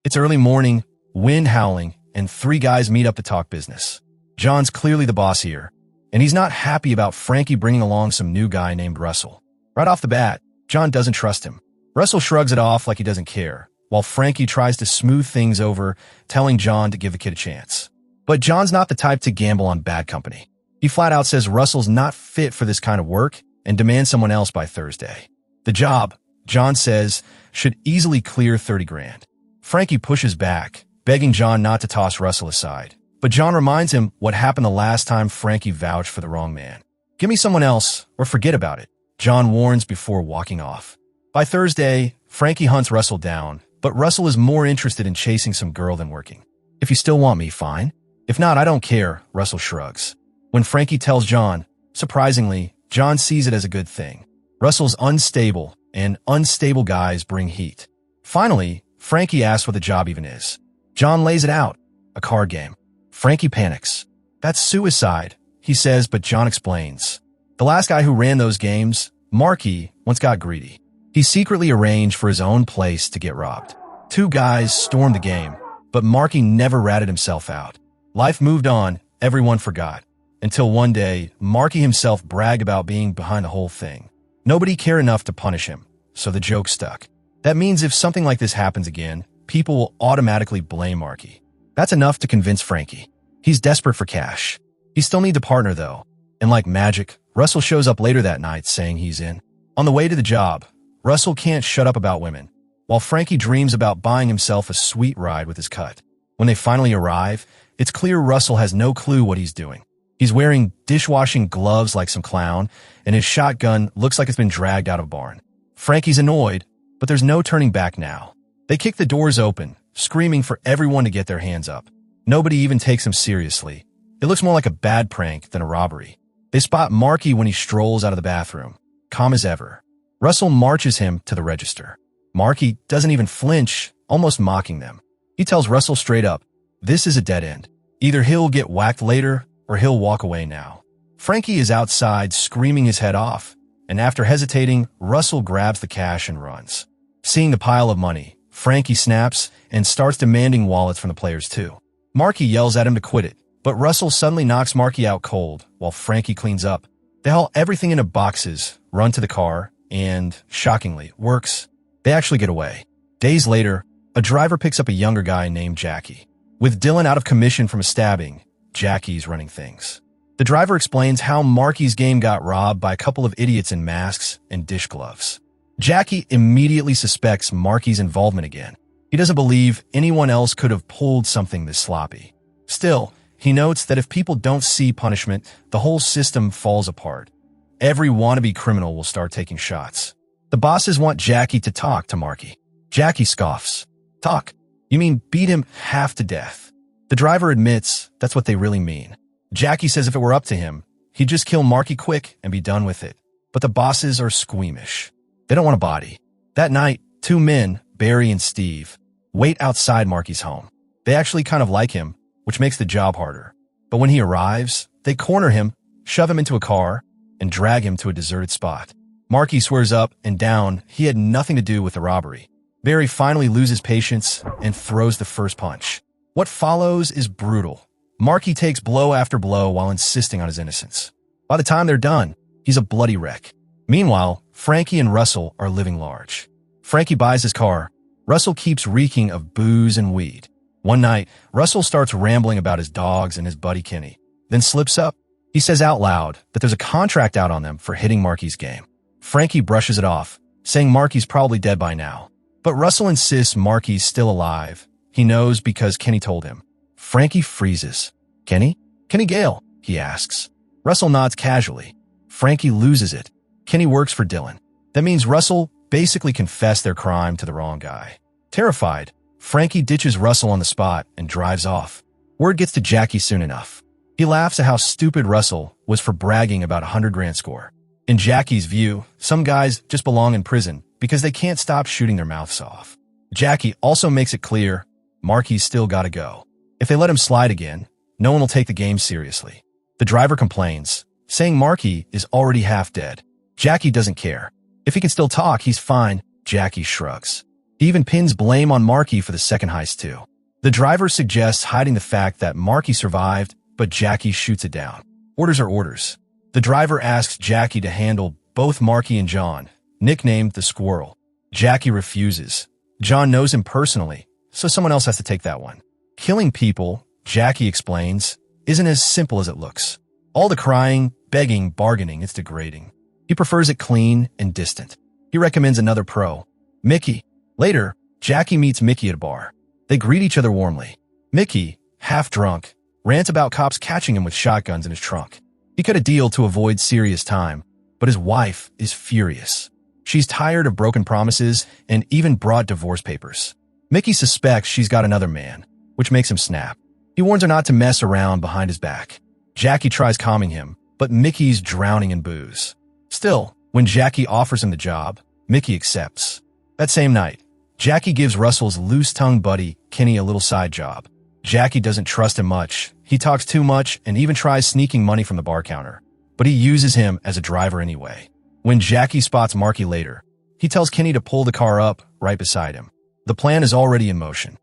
It's early morning, wind howling, and three guys meet up to talk business. John's clearly the boss here, and he's not happy about Frankie bringing along some new guy named Russell. Right off the bat, John doesn't trust him. Russell shrugs it off like he doesn't care, while Frankie tries to smooth things over, telling John to give the kid a chance. But John's not the type to gamble on bad company. He flat out says Russell's not fit for this kind of work and demands someone else by Thursday. The job, John says, should easily clear 30 grand. Frankie pushes back, begging John not to toss Russell aside. But John reminds him what happened the last time Frankie vouched for the wrong man. Give me someone else or forget about it, John warns before walking off. By Thursday, Frankie hunts Russell down, but Russell is more interested in chasing some girl than working. If you still want me, fine. If not, I don't care, Russell shrugs. When Frankie tells John, surprisingly, John sees it as a good thing. Russell's unstable, and unstable guys bring heat. Finally, Frankie asks what the job even is. John lays it out. A card game. Frankie panics. That's suicide, he says, but John explains. The last guy who ran those games, Marky, once got greedy. He secretly arranged for his own place to get robbed. Two guys stormed the game, but Marky never ratted himself out. Life moved on, everyone forgot. Until one day, Marky himself bragged about being behind the whole thing. Nobody cared enough to punish him, so the joke stuck. That means if something like this happens again, people will automatically blame Marky. That's enough to convince Frankie. He's desperate for cash. He still needs a partner, though. And like magic, Russell shows up later that night saying he's in. On the way to the job, Russell can't shut up about women, while Frankie dreams about buying himself a sweet ride with his cut. When they finally arrive, it's clear Russell has no clue what he's doing. He's wearing dishwashing gloves like some clown, and his shotgun looks like it's been dragged out of a barn. Frankie's annoyed, but there's no turning back now. They kick the doors open, screaming for everyone to get their hands up. Nobody even takes him seriously. It looks more like a bad prank than a robbery. They spot Marky when he strolls out of the bathroom, calm as ever. Russell marches him to the register. Marky doesn't even flinch, almost mocking them. He tells Russell straight up, this is a dead end. Either he'll get whacked later, or he'll walk away now. Frankie is outside screaming his head off, and after hesitating, Russell grabs the cash and runs. Seeing the pile of money, Frankie snaps and starts demanding wallets from the players too. Marky yells at him to quit it, but Russell suddenly knocks Marky out cold while Frankie cleans up. They haul everything into boxes, run to the car, and, shockingly, works. They actually get away. Days later, a driver picks up a younger guy named Jackie. With Dylan out of commission from a stabbing, Jackie's running things. The driver explains how Marky's game got robbed by a couple of idiots in masks and dish gloves. Jackie immediately suspects Marky's involvement again. He doesn't believe anyone else could have pulled something this sloppy. Still, he notes that if people don't see punishment, the whole system falls apart. Every wannabe criminal will start taking shots. The bosses want Jackie to talk to Marky. Jackie scoffs. Talk? You mean beat him half to death? The driver admits that's what they really mean. Jackie says if it were up to him, he'd just kill Marky quick and be done with it. But the bosses are squeamish. They don't want a body. That night, two men, Barry and Steve, wait outside Marky's home. They actually kind of like him, which makes the job harder. But when he arrives, they corner him, shove him into a car, and drag him to a deserted spot. Marky swears up and down he had nothing to do with the robbery. Barry finally loses patience and throws the first punch. What follows is brutal. Marky takes blow after blow while insisting on his innocence. By the time they're done, he's a bloody wreck. Meanwhile, Frankie and Russell are living large. Frankie buys his car. Russell keeps reeking of booze and weed. One night, Russell starts rambling about his dogs and his buddy Kenny, then slips up. He says out loud that there's a contract out on them for hitting Marky's game. Frankie brushes it off, saying Marky's probably dead by now. But Russell insists Marky's still alive. He knows because Kenny told him. Frankie freezes. Kenny? Kenny Gale, he asks. Russell nods casually. Frankie loses it. Kenny works for Dylan. That means Russell basically confessed their crime to the wrong guy. Terrified, Frankie ditches Russell on the spot and drives off. Word gets to Jackie soon enough. He laughs at how stupid Russell was for bragging about a 100 grand score. In Jackie's view, some guys just belong in prison because they can't stop shooting their mouths off. Jackie also makes it clear Marky's still gotta go. If they let him slide again, no one will take the game seriously. The driver complains, saying Marky is already half dead. Jackie doesn't care. If he can still talk, he's fine. Jackie shrugs. He even pins blame on Marky for the second heist too. The driver suggests hiding the fact that Marky survived, but Jackie shoots it down. Orders are orders. The driver asks Jackie to handle both Marky and John, nicknamed the Squirrel. Jackie refuses. John knows him personally, so someone else has to take that one. Killing people, Jackie explains, isn't as simple as it looks. All the crying, begging, bargaining, it's degrading. He prefers it clean and distant. He recommends another pro, Mickey. Later, Jackie meets Mickey at a bar. They greet each other warmly. Mickey, half drunk, rants about cops catching him with shotguns in his trunk. He cut a deal to avoid serious time, but his wife is furious. She's tired of broken promises and even brought divorce papers. Mickey suspects she's got another man, which makes him snap. He warns her not to mess around behind his back. Jackie tries calming him, but Mickey's drowning in booze. Still, when Jackie offers him the job, Mickey accepts. That same night, Jackie gives Russell's loose-tongued buddy, Kenny, a little side job. Jackie doesn't trust him much. He talks too much and even tries sneaking money from the bar counter. But he uses him as a driver anyway. When Jackie spots Marky later, he tells Kenny to pull the car up right beside him. The plan is already in motion.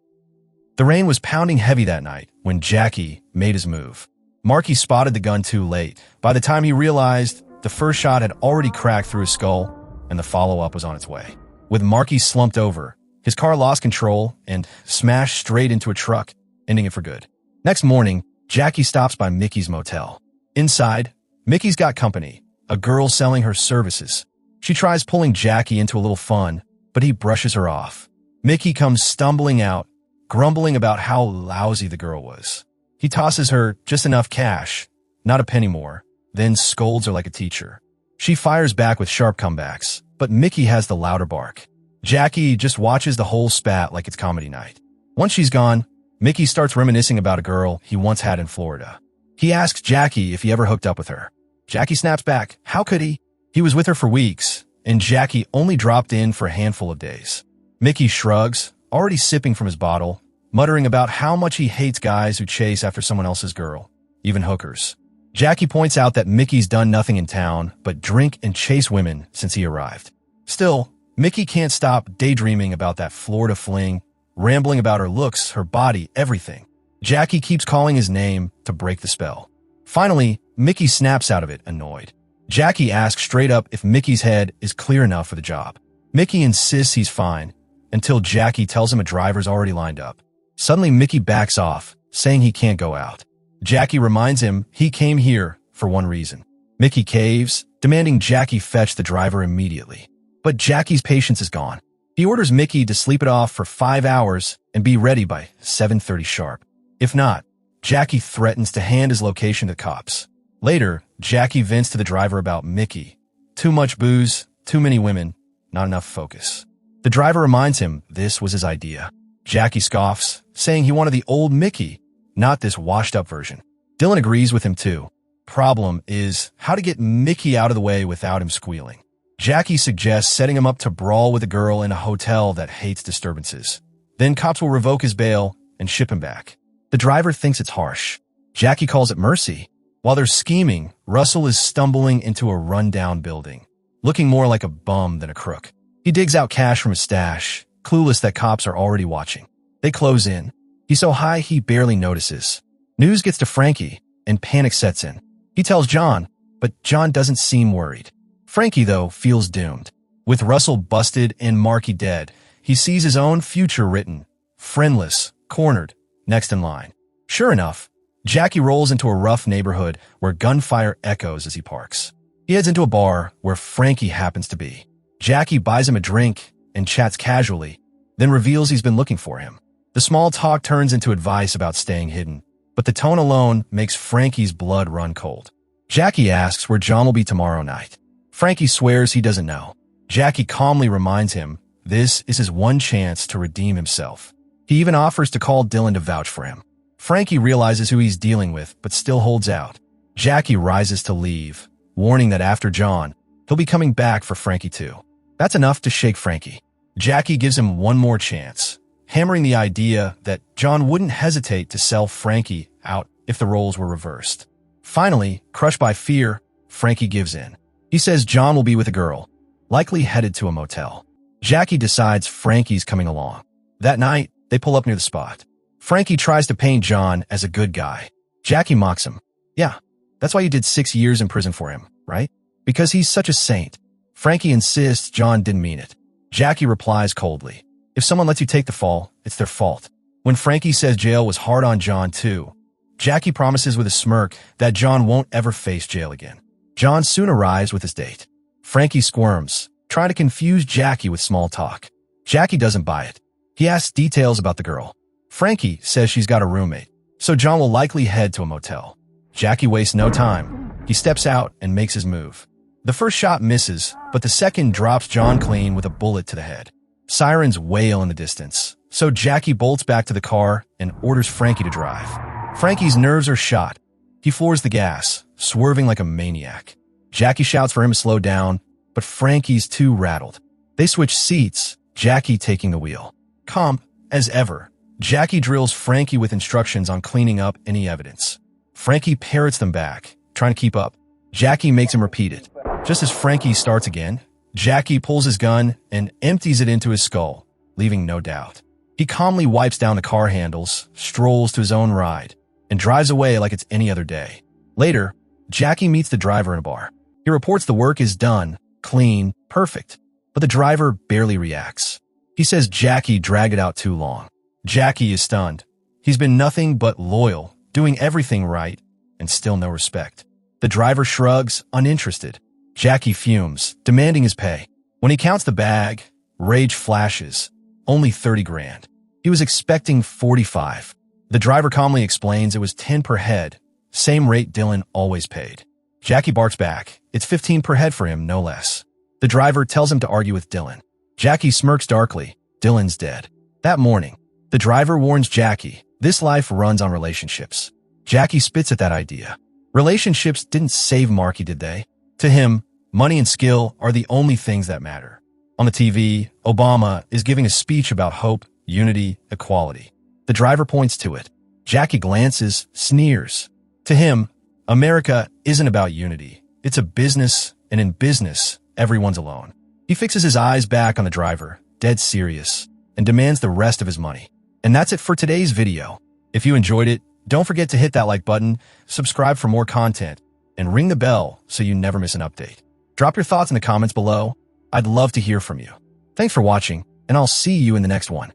The rain was pounding heavy that night when Jackie made his move. Marky spotted the gun too late. By the time he realized, the first shot had already cracked through his skull and the follow-up was on its way. With Marky slumped over, his car lost control and smashed straight into a truck, ending it for good. Next morning, Jackie stops by Mickey's motel. Inside, Mickey's got company, a girl selling her services. She tries pulling Jackie into a little fun, but he brushes her off. Mickey comes stumbling out, grumbling about how lousy the girl was. He tosses her just enough cash, not a penny more, then scolds her like a teacher. She fires back with sharp comebacks, but Mickey has the louder bark. Jackie just watches the whole spat like it's comedy night. Once she's gone, Mickey starts reminiscing about a girl he once had in Florida. He asks Jackie if he ever hooked up with her. Jackie snaps back. How could he? He was with her for weeks, and Jackie only dropped in for a handful of days. Mickey shrugs, already sipping from his bottle, muttering about how much he hates guys who chase after someone else's girl, even hookers. Jackie points out that Mickey's done nothing in town but drink and chase women since he arrived. Still, Mickey can't stop daydreaming about that Florida fling, rambling about her looks, her body, everything. Jackie keeps calling his name to break the spell. Finally, Mickey snaps out of it, annoyed. Jackie asks straight up if Mickey's head is clear enough for the job. Mickey insists he's fine, until Jackie tells him a driver's already lined up. Suddenly, Mickey backs off, saying he can't go out. Jackie reminds him he came here for one reason. Mickey caves, demanding Jackie fetch the driver immediately. But Jackie's patience is gone. He orders Mickey to sleep it off for 5 hours and be ready by 7:30 sharp. If not, Jackie threatens to hand his location to the cops. Later, Jackie vents to the driver about Mickey. Too much booze, too many women, not enough focus. The driver reminds him this was his idea. Jackie scoffs, saying he wanted the old Mickey, not this washed-up version. Dylan agrees with him too. Problem is how to get Mickey out of the way without him squealing. Jackie suggests setting him up to brawl with a girl in a hotel that hates disturbances. Then cops will revoke his bail and ship him back. The driver thinks it's harsh. Jackie calls it mercy. While they're scheming, Russell is stumbling into a rundown building, looking more like a bum than a crook. He digs out cash from his stash, clueless that cops are already watching. They close in. He's so high he barely notices. News gets to Frankie, and panic sets in. He tells John, but John doesn't seem worried. Frankie, though, feels doomed. With Russell busted and Marky dead, he sees his own future written, friendless, cornered, next in line. Sure enough, Jackie rolls into a rough neighborhood where gunfire echoes as he parks. He heads into a bar where Frankie happens to be. Jackie buys him a drink and chats casually, then reveals he's been looking for him. The small talk turns into advice about staying hidden, but the tone alone makes Frankie's blood run cold. Jackie asks where John will be tomorrow night. Frankie swears he doesn't know. Jackie calmly reminds him this is his one chance to redeem himself. He even offers to call Dylan to vouch for him. Frankie realizes who he's dealing with, but still holds out. Jackie rises to leave, warning that after John, he'll be coming back for Frankie too. That's enough to shake Frankie. Jackie gives him one more chance, hammering the idea that John wouldn't hesitate to sell Frankie out if the roles were reversed. Finally, crushed by fear, Frankie gives in. He says John will be with a girl, likely headed to a motel. Jackie decides Frankie's coming along. That night, they pull up near the spot. Frankie tries to paint John as a good guy. Jackie mocks him. Yeah, that's why you did 6 years in prison for him, right? Because he's such a saint. Frankie insists John didn't mean it. Jackie replies coldly. If someone lets you take the fall, it's their fault. When Frankie says jail was hard on John too, Jackie promises with a smirk that John won't ever face jail again. John soon arrives with his date. Frankie squirms, trying to confuse Jackie with small talk. Jackie doesn't buy it. He asks details about the girl. Frankie says she's got a roommate, so John will likely head to a motel. Jackie wastes no time. He steps out and makes his move. The first shot misses, but the second drops John clean with a bullet to the head. Sirens wail in the distance, so Jackie bolts back to the car and orders Frankie to drive. Frankie's nerves are shot. He floors the gas, swerving like a maniac. Jackie shouts for him to slow down, but Frankie's too rattled. They switch seats, Jackie taking the wheel. Calm as ever, Jackie drills Frankie with instructions on cleaning up any evidence. Frankie parrots them back, trying to keep up. Jackie makes him repeat it. Just as Frankie starts again, Jackie pulls his gun and empties it into his skull, leaving no doubt. He calmly wipes down the car handles, strolls to his own ride, and drives away like it's any other day. Later, Jackie meets the driver in a bar. He reports the work is done, clean, perfect, but the driver barely reacts. He says Jackie dragged it out too long. Jackie is stunned. He's been nothing but loyal, doing everything right, and still no respect. The driver shrugs, uninterested. Jackie fumes, demanding his pay. When he counts the bag, rage flashes. Only 30 grand. He was expecting 45. The driver calmly explains it was 10 per head, same rate Dylan always paid. Jackie barks back. It's 15 per head for him, no less. The driver tells him to argue with Dylan. Jackie smirks darkly. Dylan's dead. That morning, the driver warns Jackie, this life runs on relationships. Jackie spits at that idea. Relationships didn't save Marky, did they? To him, money and skill are the only things that matter. On the TV, Obama is giving a speech about hope, unity, equality. The driver points to it. Jackie glances, sneers. To him, America isn't about unity. It's a business, and in business, everyone's alone. He fixes his eyes back on the driver, dead serious, and demands the rest of his money. And that's it for today's video. If you enjoyed it, don't forget to hit that like button, subscribe for more content, and ring the bell so you never miss an update. Drop your thoughts in the comments below. I'd love to hear from you. Thanks for watching, and I'll see you in the next one.